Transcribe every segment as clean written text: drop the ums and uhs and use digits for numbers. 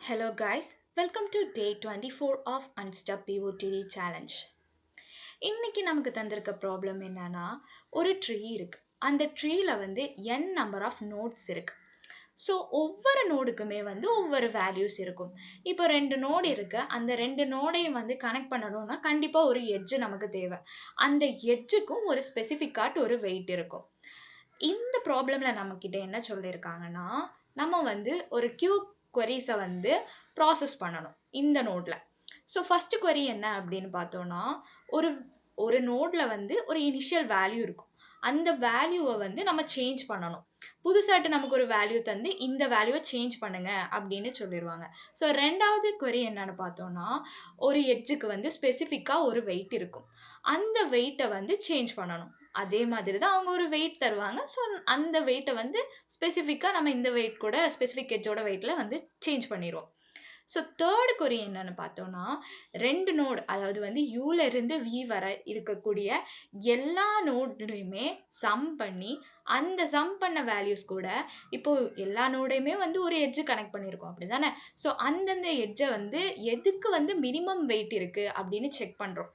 Hello guys, welcome to day 24 of Unstuck POTD challenge. இன்னைக்கு நமக்கு தந்திருக்க problem என்னன்னா ஒரு ட்ரீ இருக்கு. அந்த ட்ரீல வந்து n நம்பர் ஆஃப் நோட்ஸ் இருக்கு. ஸோ ஒவ்வொரு நோடுக்குமே வந்து ஒவ்வொரு வேல்யூஸ் இருக்கும். இப்போ 2 நோடு இருக்கு. அந்த 2 நோடையும் வந்து கனெக்ட் பண்ணணும்னா கண்டிப்பாக ஒரு எட்ஜ் நமக்கு தேவை. அந்த எட்ஜுக்கும் ஒரு ஸ்பெசிஃபிக்காட் ஒரு வெயிட் இருக்கும். இந்த ப்ராப்ளமில் நம்மக்கிட்ட என்ன சொல்லியிருக்காங்கன்னா நம்ம வந்து ஒரு கியூப் queries-அ வந்து ப்ராசஸ் பண்ணணும் இந்த நோடில். ஸோ ஃபஸ்ட்டு query என்ன அப்படின்னு பார்த்தோன்னா ஒரு ஒரு நோடில் வந்து ஒரு இனிஷியல் வேல்யூ இருக்கும். அந்த வேல்யூவை வந்து நம்ம சேஞ்ச் பண்ணணும். புதுசாட்டு நமக்கு ஒரு வேல்யூ தந்து இந்த வேல்யூவை சேஞ்ச் பண்ணுங்க அப்படின்னு சொல்லிடுவாங்க. ஸோ ரெண்டாவது query என்னன்னு பார்த்தோன்னா ஒரு எட்ஜுக்கு வந்து ஸ்பெசிஃபிக்காக ஒரு வெயிட் இருக்கும். அந்த வெயிட்டை வந்து சேஞ்ச் பண்ணணும். அதே மாதிரி தான் அவங்க ஒரு வெயிட் தருவாங்க. ஸோ அந்த வெயிட்டை வந்து ஸ்பெசிஃபிக்காக நம்ம இந்த வெயிட் கூட ஸ்பெசிஃபிக் எட்ஜோட வெயிட்டில் வந்து சேஞ்ச் பண்ணிடுவோம். ஸோ தேர்டு கொரி என்னன்னு பார்த்தோன்னா 2 நோடு அதாவது வந்து யூல இருந்து வி வர இருக்கக்கூடிய எல்லா நோடுலையுமே சம் பண்ணி அந்த சம் பண்ண வேல்யூஸ் கூட இப்போ எல்லா நோடையுமே வந்து ஒரு எட்ஜ் கனெக்ட் பண்ணியிருக்கோம் அப்படி தானே. ஸோ அந்தந்த எட்ஜை வந்து எதுக்கு வந்து மினிமம் வெயிட் இருக்குது அப்படின்னு செக் பண்ணுறோம்.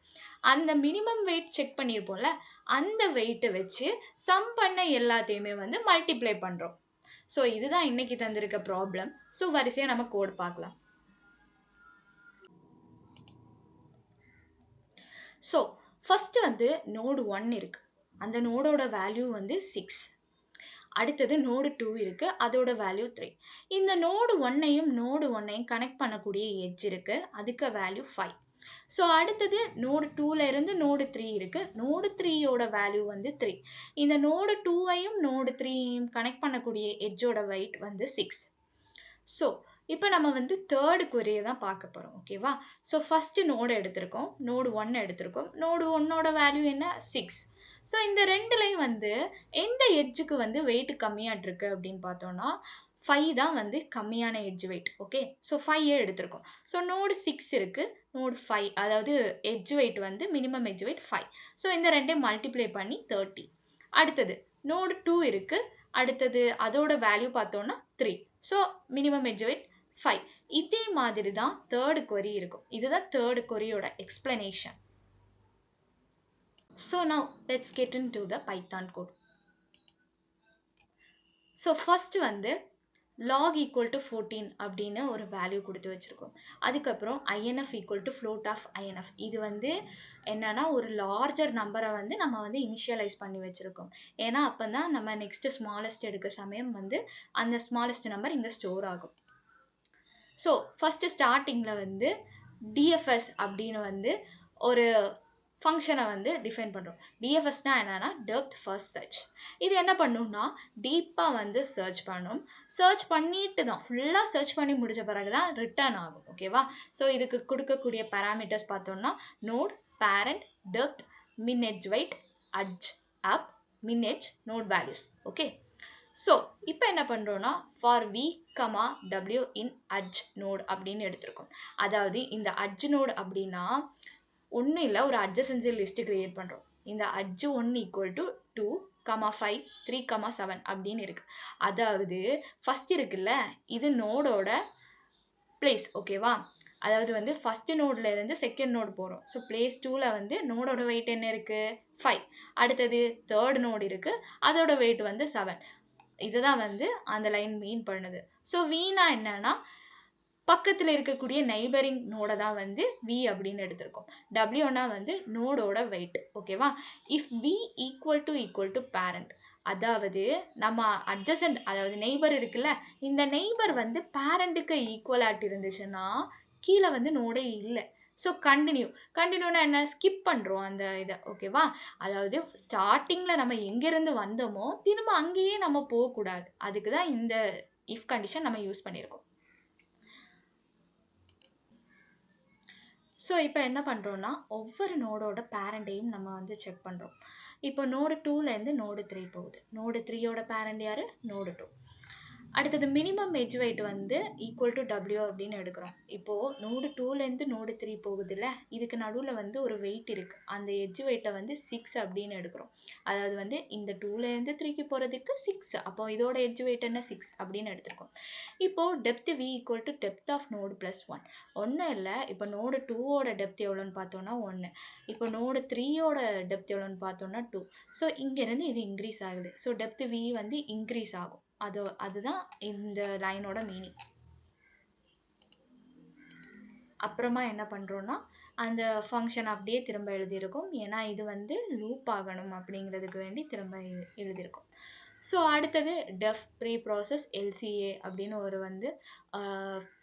அந்த மினிமம் வெயிட் செக் பண்ணியிருப்போம்ல அந்த வெயிட்டை வச்சு சம் பண்ண எல்லாத்தையுமே வந்து மல்டிப்ளை பண்ணுறோம். ஸோ இதுதான் இன்னைக்கு தந்திருக்க ப்ராப்ளம். ஸோ வரிசையாக நம்ம கோட் பார்க்கலாம். ஸோ ஃபஸ்ட்டு வந்து நோடு 1 இருக்குது. அந்த நோடோட வேல்யூ வந்து 6. அடுத்தது நோடு 2 இருக்குது. அதோட வேல்யூ 3. இந்த நோடு 1ஐயும் நோடு 1ஐயும் கனெக்ட் பண்ணக்கூடிய எட்ஜ் இருக்குது. அதுக்கு வேல்யூ 5. ஸோ அடுத்தது நோடு 2ல இருந்து நோடு 3 இருக்குது. நோடு 3யோட வேல்யூ வந்து 3. இந்த நோடு 2ஐயும் நோடு 3ஐயும் கனெக்ட் பண்ணக்கூடிய எட்ஜோட வெயிட் வந்து 6. ஸோ இப்போ நம்ம வந்து தேர்டு query-யை தான் பார்க்க போகிறோம். ஓகேவா? ஸோ ஃபஸ்ட்டு நோடு எடுத்திருக்கோம். நோடு 1 எடுத்திருக்கோம். நோடு 1ஓட வேல்யூ என்ன 6. ஸோ இந்த ரெண்டுலையும் வந்து எந்த எட்ஜுக்கு வந்து வெயிட் கம்மியாட்டிருக்கு அப்படின்னு பார்த்தோன்னா 5 தான் வந்து கம்மியான எட்ஜ் வெயிட். ஓகே, ஸோ 5 எடுத்திருக்கோம். ஸோ நோடு 6 இருக்குது. நோடு 5 அதாவது எட்ஜ் வெயிட் வந்து மினிமம் எட்ஜ் வெயிட் 5. ஸோ இந்த ரெண்டையும் மல்டிப்ளை பண்ணி 30. அடுத்தது நோடு 2 இருக்குது. அடுத்தது அதோட வேல்யூ பார்த்தோன்னா 3. So minimum edge weight 5. இதே மாதிரி தான் தேர்டு query இருக்கும். இதுதான் தேர்டு query-யோட explanation. So now let's get into the Python code. So first வந்து log equal to 14 அப்படின்னு ஒரு வேல்யூ கொடுத்து வச்சுருக்கோம். அதுக்கப்புறம் inf equal to float of inf. இது வந்து என்னன்னா ஒரு லார்ஜர் நம்பரை வந்து நம்ம வந்து இனிஷியலைஸ் பண்ணி வச்சுருக்கோம். ஏன்னா அப்போ தான் நம்ம நெக்ஸ்ட்டு ஸ்மாலஸ்ட் எடுக்க சமயம் வந்து அந்த ஸ்மாலஸ்ட் நம்பர் இங்கே ஸ்டோர் ஆகும். ஸோ ஃபஸ்ட்டு ஸ்டார்டிங்கில் வந்து டிஎஃப்எஸ் அப்படின்னு வந்து ஒரு ஃபங்க்ஷனை வந்து டிஃபைன் பண்ணுறோம். டிஎஃப்எஸ் தான் என்னென்னா டெப்த் ஃபர்ஸ்ட் சர்ச். இது என்ன பண்ணுன்னா டீப்பாக வந்து சர்ச் பண்ணும். சர்ச் பண்ணிட்டு தான் ஃபுல்லாக சர்ச் பண்ணி முடித்த பிறகு தான் ரிட்டர்ன் ஆகும். ஓகேவா? ஸோ இதுக்கு கொடுக்கக்கூடிய பேராமீட்டர்ஸ் பார்த்தோம்னா node, parent, depth, min edge weight, adj up, min edge, node values. Okay, so இப்போ என்ன பண்ணுறோன்னா ஃபார் வி கமா டபிள்யூ இன் அட்ஜ் நோட் அப்படின்னு எடுத்திருக்கோம். அதாவது இந்த அட்ஜ் நோட் அப்படின்னா ஒன்றும் இல்லை, ஒரு அட்ஜசன்சி லிஸ்ட்டு க்ரியேட் பண்ணுறோம். இந்த அட்ஜ் 1 ஈக்குவல் டு 2, 5, 3, 7 அப்படின்னு இருக்குது. அதாவது ஃபஸ்ட் இருக்குல்ல இது நோடோட பிளேஸ். ஓகேவா? அதாவது வந்து ஃபஸ்ட்டு நோடில் இருந்து செகண்ட் நோடு போகிறோம். ஸோ பிளேஸ் 2ல் வந்து நோடோட வெயிட் என்ன இருக்குது 5. அடுத்தது தேர்ட் நோடு இருக்குது, அதோட வெயிட் வந்து 7. இதுதான் வந்து அந்த லைன் மீன் பண்ணுது. ஸோ வீணா என்னன்னா பக்கத்தில் இருக்கக்கூடிய நெய்பரிங் நோடை தான் வந்து வி அப்படின்னு எடுத்திருக்கோம். டபிள்யூனா வந்து நோடோட வெயிட். ஓகேவா? If v equal to parent, அதாவது நம்ம அட்ஜசன்ட் அதாவது நெய்பர் இருக்குல்ல, இந்த நெய்பர் வந்து பேரண்ட்டுக்கு ஈக்குவலாட் இருந்துச்சுன்னா கீழே வந்து நோடே இல்லை. ஸோ கண்டினியூனா என்ன ஸ்கிப் பண்ணுறோம் அந்த இதை. ஓகேவா? அதாவது ஸ்டார்டிங்கில் நம்ம எங்கேருந்து வந்தோமோ திரும்ப அங்கேயே நம்ம போகக்கூடாது. அதுக்கு தான் இந்த இஃப் கண்டிஷன் நம்ம யூஸ் பண்ணியிருக்கோம். ஸோ இப்போ என்ன பண்ணுறோன்னா ஒவ்வொரு நோடோட பேரண்ட்டையும் நம்ம வந்து செக் பண்ணுறோம். இப்போ நோடு 2லேருந்து நோடு 3 போகுது. நோடு 3யோட பேரண்ட் யார்? நோடு 2. அடுத்தது மினிமம் எட்ஜ் வெயிட் வந்து ஈக்குவல் டு டபிள்யூ அப்படின்னு எடுக்கிறோம். இப்போது நோடு 2லேருந்து நோடு 3 போகுதுல்ல, இதுக்கு நடுவில் வந்து ஒரு வெயிட் இருக்குது. அந்த எட்ஜ் வெயிட்டை வந்து 6 அப்படின்னு எடுக்கிறோம். அதாவது வந்து இந்த 2லேருந்து 3க்கு போகிறதுக்கு 6, அப்போ இதோட எட்ஜ் வெயிட் என்ன 6 அப்படின்னு எடுத்திருக்கோம். இப்போது depth v equal to depth of node plus 1. ஒன்றும் இல்லை, இப்போ நோடு 2ஓட டெப்த் எவ்வளோன்னு பார்த்தோன்னா 1, இப்போ நோடு 3ஓட டெப்த் எவ்வளோன்னு பார்த்தோன்னா 2. ஸோ இங்கேருந்து இது இன்க்ரீஸ் ஆகுது. ஸோ டெப்த் v வந்து இன்க்ரீஸ் ஆகும். அதுதான் இந்த லைனோட மீனிங். அப்புறமா என்ன பண்ணுறோன்னா அந்த ஃபங்க்ஷன் அப்படியே திரும்ப எழுதியிருக்கோம். ஏன்னா இது வந்து லூப் ஆகணும் அப்படிங்கிறதுக்கு வேண்டி திரும்ப எழுதியிருக்கோம். ஸோ அடுத்தது டெஃப் ப்ரீ ப்ராசஸ் எல்சிஏ அப்படின்னு ஒரு வந்து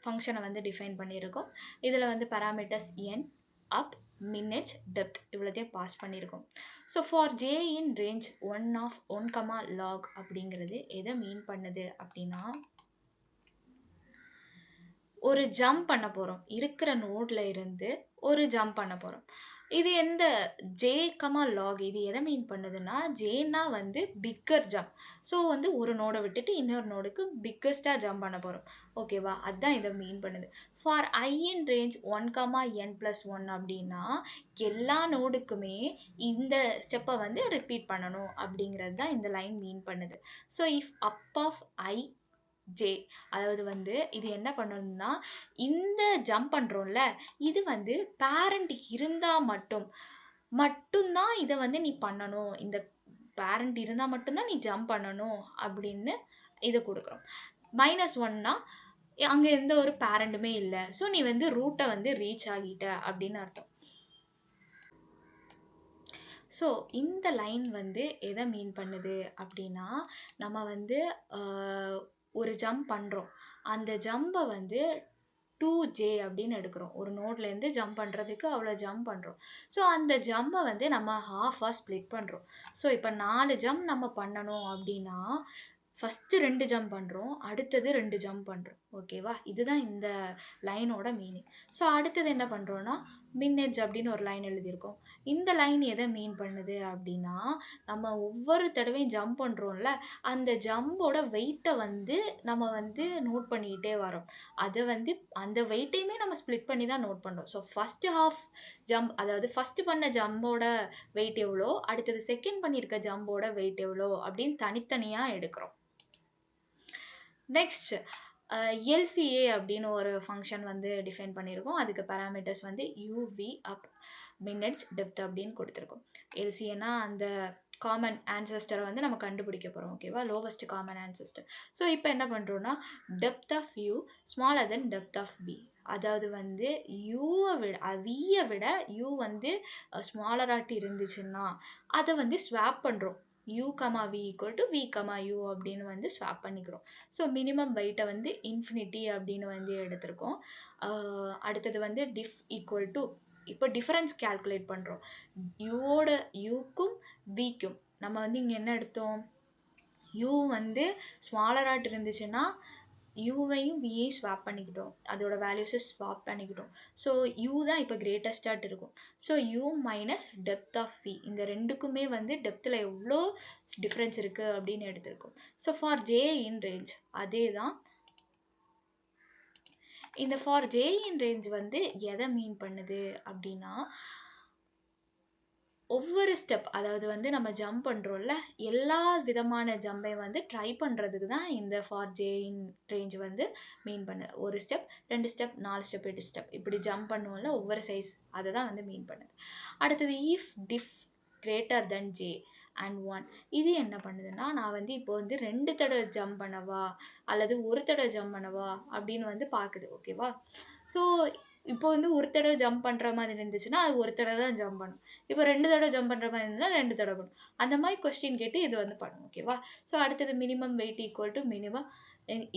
ஃபங்க்ஷனை வந்து டிஃபைன் பண்ணியிருக்கோம். இதில் வந்து பேராமீட்டர்ஸ் என், அப், மின்னேஜ், டெப்த் இவ்வளோத்தையும் பாஸ் பண்ணியிருக்கோம். So for j in range 1 log அப்படிங்கிறது எதை மீன் பண்ணுது அப்படின்னா, ஒரு ஜம்ப் பண்ண போகிறோம். இருக்கிற நோடில் இருந்து ஒரு ஜம்ப் பண்ண போகிறோம். இது எந்த ஜே லாக் இது எதை மீன் பண்ணுதுன்னா, ஜேனா வந்து பிக்கர் ஜம்ப். ஸோ வந்து ஒரு நோடை விட்டுட்டு இன்னொரு நோடுக்கு பிக்கஸ்ட்டாக ஜம்ப் பண்ண போகிறோம். ஓகேவா, அதுதான் இதை மீன் பண்ணுது. For I in range 1, n+1 அப்படின்னா எல்லா நோடுக்குமே இந்த ஸ்டெப்பை வந்து ரிப்பீட் பண்ணணும் அப்படிங்கிறது தான் இந்த லைன் மீன் பண்ணுது. So if up of i j, அதாவது வந்து இது என்ன பண்ணணும்னா, இந்த ஜம்ப் பண்ணுறோம்ல, இது வந்து பேரண்ட் இருந்தால் மட்டும்தான் இதை வந்து நீ பண்ணணும். இந்த பேரண்ட் இருந்தால் மட்டும்தான் நீ ஜம்ப் பண்ணணும் அப்படின்னு இதை கொடுக்குறோம். -1னா அங்கே எந்த ஒரு பேரண்ட்டுமே இல்லை. ஸோ நீ வந்து ரூட்டை வந்து ரீச் ஆகிட்ட அப்படின்னு அர்த்தம். ஸோ இந்த லைன் வந்து எதை மீன் பண்ணுது அப்படின்னா, நம்ம வந்து ஒரு ஜம்ப் பண்ணுறோம். அந்த ஜம்பை வந்து 2j அப்படின்னு எடுக்கிறோம். ஒரு நோட்லேருந்து ஜம்ப் பண்ணுறதுக்கு அவ்வளோ ஜம்ப் பண்ணுறோம். ஸோ அந்த ஜம்பை வந்து நம்ம ஹாஃபாக ஸ்ப்ளிட் பண்ணுறோம். ஸோ இப்போ 4 ஜம்ப் நம்ம பண்ணணும் அப்படின்னா, ஃபஸ்ட்டு 2 ஜம்ப் பண்ணுறோம், அடுத்தது 2 ஜம்ப் பண்ணுறோம். ஓகேவா, இதுதான் இந்த லைனோட மீனிங். ஸோ அடுத்தது என்ன பண்ணுறோன்னா, மின்னேஜ் அப்படின்னு ஒரு லைன் எழுதியிருக்கோம். இந்த லைன் எதை மீன் பண்ணுது அப்படின்னா, நம்ம ஒவ்வொரு தடவையும் ஜம்ப் பண்ணுறோம்ல, அந்த ஜம்போட வெயிட்டை வந்து நம்ம வந்து நோட் பண்ணிக்கிட்டே வரோம். அதை வந்து அந்த வெயிட்டையுமே நம்ம ஸ்ப்ளிட் பண்ணி தான் நோட் பண்ணுறோம். ஸோ ஃபஸ்ட்டு ஹாஃப் ஜம்ப், அதாவது ஃபஸ்ட்டு பண்ண ஜம்போட வெயிட் எவ்வளோ, அடுத்தது செகண்ட் பண்ணியிருக்க ஜம்போட வெயிட் எவ்வளோ அப்படின்னு தனித்தனியாக எடுக்கிறோம். நெக்ஸ்ட் எல்சிஏ அப்படின்னு ஒரு ஃபங்க்ஷன் வந்து டிஃபைன் பண்ணியிருக்கோம். அதுக்கு பேராமீட்டர்ஸ் வந்து யூவி, அப், மின்னேஜ், டெப்த் அப்படின்னு கொடுத்துருக்கோம். எல்சிஏனா அந்த காமன் ஆன்செஸ்டரை வந்து நம்ம கண்டுபிடிக்க போகிறோம். ஓகேவா, லோவஸ்ட் காமன் ஆன்செஸ்டர். ஸோ இப்போ என்ன பண்ணுறோன்னா, depth of u smaller than depth of b, அதாவது வந்து வியை விட யூ வந்து ஸ்மாலராட்டி இருந்துச்சுன்னா அதை வந்து ஸ்வாப் பண்ணுறோம். u, v equal to v, u அப்படின்னு வந்து ஸ்வாப் பண்ணிக்கிறோம். ஸோ மினிமம் வெயிட்டை வந்து இன்ஃபினிட்டி அப்படின்னு வந்து எடுத்திருக்கோம். அடுத்தது வந்து டிஃப் ஈக்குவல் டு, இப்போ டிஃபரன்ஸ் கேல்குலேட் பண்ணுறோம். யூக்கும் விக்கும் நம்ம வந்து இங்கே என்ன எடுத்தோம், யூ வந்து ஸ்மாலராட்டு இருந்துச்சுன்னா யூவையும் வியையும் ஸ்வாப் பண்ணிக்கிட்டோம், அதோட வேல்யூஸை ஸ்வாப் பண்ணிக்கிட்டோம். ஸோ யூ தான் இப்போ கிரேட்டஸ்டாக இருக்கும். So u minus depth of v, இந்த ரெண்டுக்குமே வந்து டெப்த்தில் எவ்வளோ டிஃப்ரென்ஸ் இருக்குது அப்படின்னு எடுத்திருக்கோம். So for j in range அதே தான். இந்த ஃபார் ஜே இன் ரேஞ்ச் வந்து எதை மீன் பண்ணுது அப்படின்னா, ஒவ்வொரு ஸ்டெப், அதாவது வந்து நம்ம ஜம்ப் பண்ணுறோம்ல, எல்லா விதமான ஜம்பை வந்து ட்ரை பண்ணுறதுக்கு தான் இந்த ஃபார் ஜே இன் ரேஞ்ச் வந்து மீன் பண்ணுது. ஒரு ஸ்டெப், 2 ஸ்டெப், 4 ஸ்டெப், 8 ஸ்டெப் இப்படி ஜம்ப் பண்ணுவோம்ல ஒவ்வொரு சைஸ், அதை தான் வந்து மீன் பண்ணுது. அடுத்தது if diff greater than J and 1, இது என்ன பண்ணுதுன்னா, நான் வந்து இப்போ வந்து 2 தடவை ஜம்ப் பண்ணவா அல்லது ஒரு தடவை ஜம்ப் பண்ணவா அப்படின்னு வந்து பார்க்குது. ஓகேவா, ஸோ இப்போ வந்து ஒரு தடவை ஜம்ப் பண்ணுற மாதிரி இருந்துச்சுன்னா அது ஒரு தடவை தான் ஜம்ப் பண்ணும். இப்போ 2 தடவை ஜம்ப் பண்ணுற மாதிரி இருந்ததுன்னா 2 தடவை பண்ணும். அந்த மாதிரி கொஸ்டின் கேட்டு இது வந்து பண்ணும். ஓகேவா, ஸோ அடுத்தது minimum wait equal to minimum,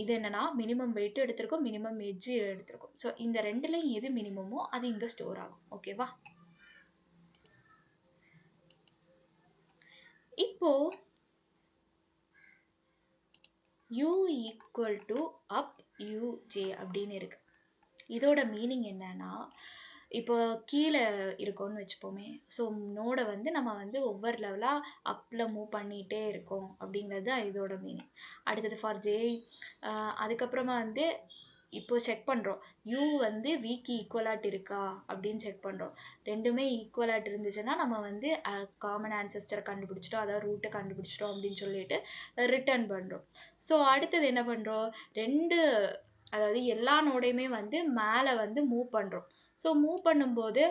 இது என்னன்னா மினிமம் வெயிட்டு எடுத்திருக்கோம், மினிமம் எட்ஜு எடுத்திருக்கோம். ஸோ இந்த ரெண்டுலையும் எது மினிமமோ அது இங்கே ஸ்டோர் ஆகும். ஓகேவா, இப்போ u equal to up you J அப்படின்னு இருக்கு. இதோட மீனிங் என்னன்னா, இப்போ கீழே இருக்கோம்னு வச்சுப்போமே. ஸோ நோட வந்து நம்ம வந்து ஒவ்வொரு லெவலா அப்ல மூவ் பண்ணிட்டே இருக்கோம் அப்படிங்கிறது தான் இதோட மீனிங். அடுத்தது ஃபார் ஜே அதுக்கப்புறமா வந்து இப்போ செக் பண்ணுறோம். யூ வந்து விக்கு ஈக்குவலாட் இருக்கா அப்படின்னு செக் பண்ணுறோம். ரெண்டுமே ஈக்குவலாட் இருந்துச்சுன்னா நம்ம வந்து காமன் ஆன்செஸ்டரை கண்டுபிடிச்சிட்டோம், அதாவது ரூட்டை கண்டுபிடிச்சிட்டோம் அப்படின்னு சொல்லிட்டு ரிட்டர்ன் பண்ணுறோம். ஸோ அடுத்தது என்ன பண்ணுறோம், அதாவது எல்லா நோடையுமே வந்து மேலே வந்து மூவ் பண்ணுறோம். ஸோ மூவ் பண்ணும்போது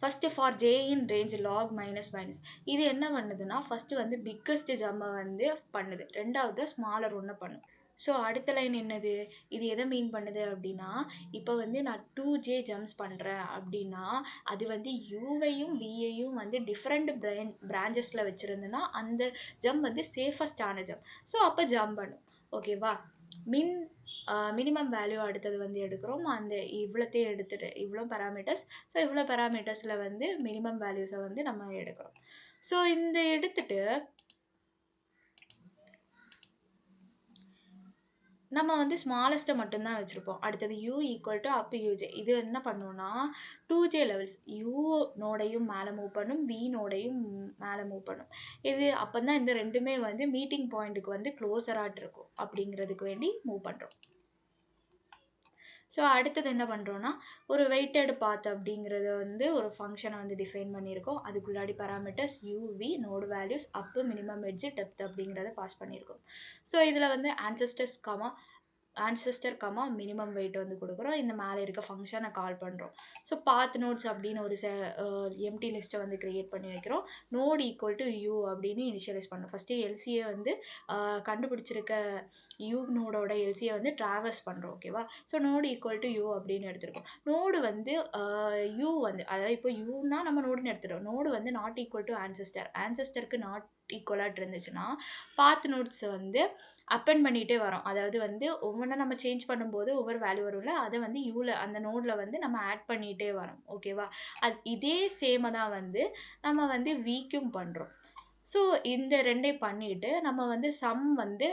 first for j in range log minus minus இது என்ன பண்ணுதுன்னா, ஃபஸ்ட்டு வந்து பிக்கஸ்ட் ஜம்மை வந்து பண்ணுது, ரெண்டாவது ஸ்மாலர் ஒன்று பண்ணும். ஸோ அடுத்த லைன் என்னது, இது எதை மீன் பண்ணுது அப்படின்னா, இப்போ வந்து நான் 2J ஜம்ப்ஸ் பண்ணுறேன் அப்படின்னா, அது வந்து யூவையும் வியையும் வந்து டிஃப்ரெண்ட் பிரான்ச்சஸில் வச்சுருந்தேன்னா அந்த ஜம்ப் வந்து சேஃபஸ்டான ஜம்ப். ஸோ அப்போ ஜம்ப் பண்ணும். ஓகேவா. மினிமம் வேல்யூ அடுத்தது வந்து எடுக்கிறோம். அந்த இவ்வளோத்தையும் எடுத்துட்டு இவ்வளோ பேராமீட்டர்ஸ். ஸோ இவ்வளோ பேராமீட்டர்ஸில் வந்து மினிமம் வேல்யூஸை வந்து நம்ம எடுக்கிறோம். ஸோ இந்த எடுத்துட்டு நம்ம வந்து ஸ்மாலஸ்ட்டை மட்டும்தான் வச்சுருப்போம். அடுத்தது you equal to up UJ. இது என்ன பண்ணுன்னா 2J லெவல்ஸ். யூ நோடையும் மேலே மூவ் பண்ணும், வி நோடையும் மேலே மூவ் பண்ணும். இது அப்போ தான் இந்த ரெண்டுமே வந்து மீட்டிங் பாயிண்ட்டுக்கு வந்து க்ளோஸராக இருக்கும் அப்படிங்கிறதுக்கு வேண்டி மூவ் பண்ணுறோம். ஸோ அடுத்தது என்ன பண்ணுறோன்னா, ஒரு வெயிட்டட் பாத் அப்படிங்கிறத வந்து ஒரு ஃபங்க்ஷனை வந்து டிஃபைன் பண்ணியிருக்கோம். அதுக்குள்ளாடி பேராமீட்டர்ஸ் யூவி, நோடு வேல்யூஸ், அப்பு, மினிமம் எட்ஜ், டெப்த் அப்படிங்கிறத பாஸ் பண்ணியிருக்கோம். ஸோ இதில் வந்து ஆன்செஸ்டர் மினிமம் வெயிட் வந்து கொடுக்குறோம். இந்த மேலே இருக்க ஃபங்க்ஷனை கால் பண்ணுறோம். ஸோ பாத் நோட்ஸ் அப்படின்னு ஒரு எம்டி லிஸ்ட்டை வந்து க்ரியேட் பண்ணி வைக்கிறோம். நோடு ஈக்குவல் டு யூ அப்படின்னு இனிஷியலைஸ் பண்ணோம். ஃபஸ்ட்டு எல்சியை வந்து கண்டுபிடிச்சிருக்க யூ நோடோட எல்சியை வந்து ட்ராவர்ஸ் பண்ணுறோம். ஓகேவா. So node equal to you அப்படின்னு எடுத்துருக்கோம். நோடு வந்து யூ வந்து அதாவது இப்போ யூனா நம்ம நோடுன்னு எடுத்துட்டோம். நோடு வந்து நாட் ஈக்குவல் டு ஆன்செஸ்டருக்கு நாட் ஈக்குவலாக இருந்துச்சுன்னா பாத் நோட்ஸ் வந்து அப்பெண்ட் பண்ணிகிட்டே வரோம். அதாவது வந்து ஒவ்வொன்றா நம்ம சேஞ்ச் பண்ணும்போது ஒவ்வொரு வேல்யூ வரும்ல, அதை வந்து யூவில் அந்த நோடில் வந்து நம்ம ஆட் பண்ணிகிட்டே வரோம். ஓகேவா. இதே சேமை தான் வந்து நம்ம வந்து வீக்கும் பண்ணுறோம். ஸோ இந்த ரெண்டையும் பண்ணிவிட்டு நம்ம வந்து சம் வந்து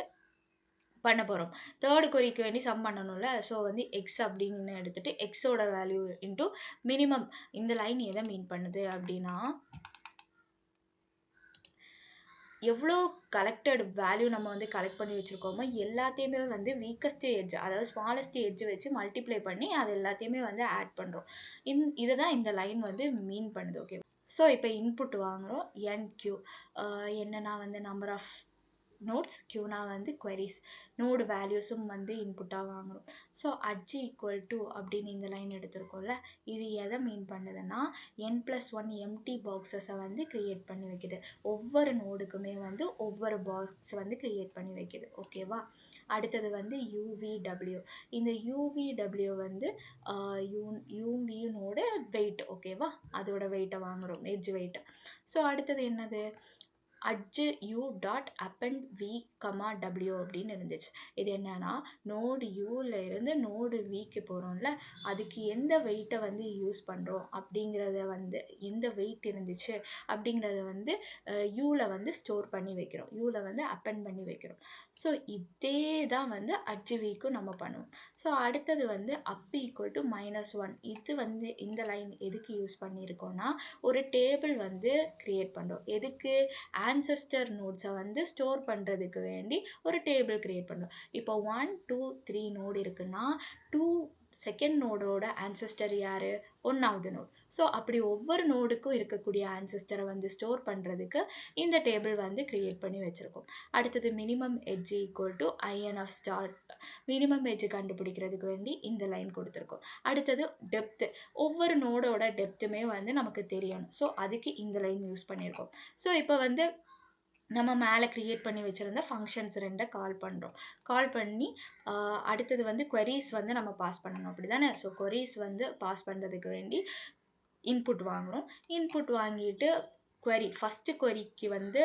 பண்ண போகிறோம். தேர்டு கொரிக்கு வேண்டி சம் பண்ணணும்ல. ஸோ வந்து எக்ஸ் அப்படின்னு எடுத்துகிட்டு எக்ஸோட வேல்யூ இன்ட்டு மினிமம். இந்த லைன் எதை மீன் பண்ணுது அப்படின்னா, எவ்வளோ கலெக்டட் வேல்யூ நம்ம வந்து கலெக்ட் பண்ணி வச்சுருக்கோமோ எல்லாத்தையுமே வந்து வீக்கஸ்ட் எட்ஜ் அதாவது ஸ்மாலஸ்ட் எட்ஜ் வச்சு மல்டிப்ளை பண்ணி அது எல்லாத்தையுமே வந்து ஆட் பண்ணுறோம். இதை தான் இந்த லைன் வந்து மீன் பண்ணுது. ஓகே. ஸோ இப்போ இன்புட் வாங்குகிறோம். என்கியூ என்னன்னா வந்து நம்பர் ஆஃப் நோட்ஸ், க்யூனா வந்து queries, நோடு வேல்யூஸும் வந்து இன்புட்டாக வாங்குகிறோம். ஸோ அட்ஜ் ஈக்குவல் டு அப்படின்னு இந்த லைன் எடுத்திருக்கோம்ல, இது எதை மீன் பண்ணுதுன்னா n+1 எம்டி பாக்ஸஸை வந்து க்ரியேட் பண்ணி வைக்குது. ஒவ்வொரு நோடுக்குமே வந்து ஒவ்வொரு பாக்ஸ் வந்து க்ரியேட் பண்ணி வைக்குது. ஓகேவா. அடுத்தது வந்து யூவிடபிள்யூ. இந்த யூவிடபிள்யூ வந்து யூவினோட வெயிட். ஓகேவா. அதோட வெயிட்டை வாங்குகிறோம், எட்ஜ் வெயிட். ஸோ அடுத்தது என்னது, adj u dot append v comma டபிள்யூ அப்படின்னு இருந்துச்சு. இது என்னன்னா நோடு யூவில் இருந்து நோடு விக்கு போகிறோம்ல, அதுக்கு எந்த வெயிட்டை வந்து யூஸ் பண்ணுறோம் அப்படிங்கிறத வந்து எந்த வெயிட் இருந்துச்சு அப்படிங்கிறத வந்து யூவில் வந்து ஸ்டோர் பண்ணி வைக்கிறோம், யூவில் வந்து அப்பெண்ட் பண்ணி வைக்கிறோம். ஸோ இதே தான் வந்து அட்ஜு விக்கும் நம்ம பண்ணுவோம். ஸோ அடுத்தது வந்து அப் ஈக்குவல் டு -1. இது வந்து இந்த லைன் எதுக்கு யூஸ் பண்ணியிருக்கோன்னா, ஒரு டேபிள் வந்து க்ரியேட் பண்ணுறோம். எதுக்கு, ஆன்செஸ்டர் நோட்ஸை வந்து ஸ்டோர் பண்ணுறதுக்கு வேண்டி ஒரு டேபிள் க்ரியேட் பண்ணுறோம். இப்போ 1 2 3 நோடு இருக்குன்னா 2 செகண்ட் நோடோட ஆன்செஸ்டர் யார், 1வது நோட். ஸோ அப்படி ஒவ்வொரு நோடுக்கும் இருக்கக்கூடிய ஆன்செஸ்டரை வந்து ஸ்டோர் பண்ணுறதுக்கு இந்த டேபிள் வந்து க்ரியேட் பண்ணி வச்சுருக்கோம். அடுத்தது minimum edge equal to INF start. Minimum edge கண்டுபிடிக்கிறதுக்கு வேண்டி இந்த லைன் கொடுத்துருக்கோம். அடுத்தது டெப்த்து. ஒவ்வொரு நோடோட டெப்த்துமே வந்து நமக்கு தெரியணும். ஸோ அதுக்கு இந்த லைன் யூஸ் பண்ணியிருக்கோம். ஸோ இப்போ வந்து நம்ம மேலே க்ரியேட் பண்ணி வச்சுருந்த ஃபங்க்ஷன்ஸ் 2 கால் பண்ணுறோம். கால் பண்ணி அடுத்தது வந்து queries வந்து நம்ம பாஸ் பண்ணணும். அப்படி தானே. ஸோ queries வந்து பாஸ் பண்ணுறதுக்கு வேண்டி இன்புட் வாங்குகிறோம். இன்புட் வாங்கிட்டு ஃபஸ்ட்டு கொரிக்கு வந்து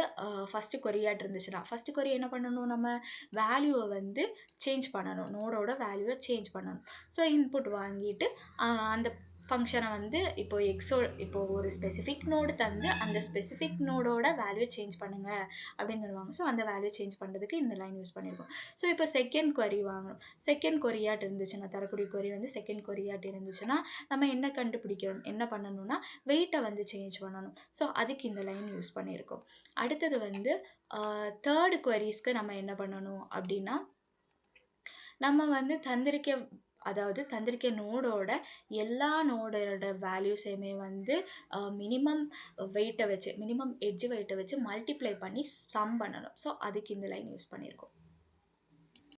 ஃபஸ்ட்டு கொரியாட் இருந்துச்சுன்னா ஃபஸ்ட்டு கொரி என்ன பண்ணணும், நம்ம வேல்யூவை வந்து சேஞ்ச் பண்ணணும், நோடோட வேல்யூவை சேஞ்ச் பண்ணணும். ஸோ இன்புட் வாங்கிட்டு அந்த ஃபங்ஷனை வந்து இப்போ ஒரு ஸ்பெசிஃபிக் நோடு தந்து அந்த ஸ்பெசிஃபிக் நோடோட வேல்யூ சேஞ்ச் பண்ணுங்க அப்படின்னு சொல்லுவாங்க. ஸோ அந்த வேல்யூ சேஞ்ச் பண்ணுறதுக்கு இந்த லைன் யூஸ் பண்ணியிருக்கோம். ஸோ இப்போ செகண்ட் கொரி வாங்கணும். செகண்ட் கொரியாட் இருந்துச்சுன்னா, தரக்கூடிய கொரி வந்து செகண்ட் கொரியாட் இருந்துச்சுன்னா நம்ம என்ன கண்டுபிடிக்கணும், என்ன பண்ணணும்னா வெயிட்டை வந்து சேஞ்ச் பண்ணணும். ஸோ அதுக்கு இந்த லைன் யூஸ் பண்ணியிருக்கோம். அடுத்தது வந்து தேர்டு கொரிஸ்க்கு நம்ம என்ன பண்ணணும் அப்படின்னா, நம்ம வந்து தந்திரிக்க நோடோட எல்லா நோடோட வேல்யூஸையுமே வந்து மினிமம் மினிமம் எட்ஜ் வெயிட்டை வச்சு மல்டிப்ளை பண்ணி சம் பண்ணணும். ஸோ அதுக்கு இந்த லைன் யூஸ் பண்ணியிருக்கோம்.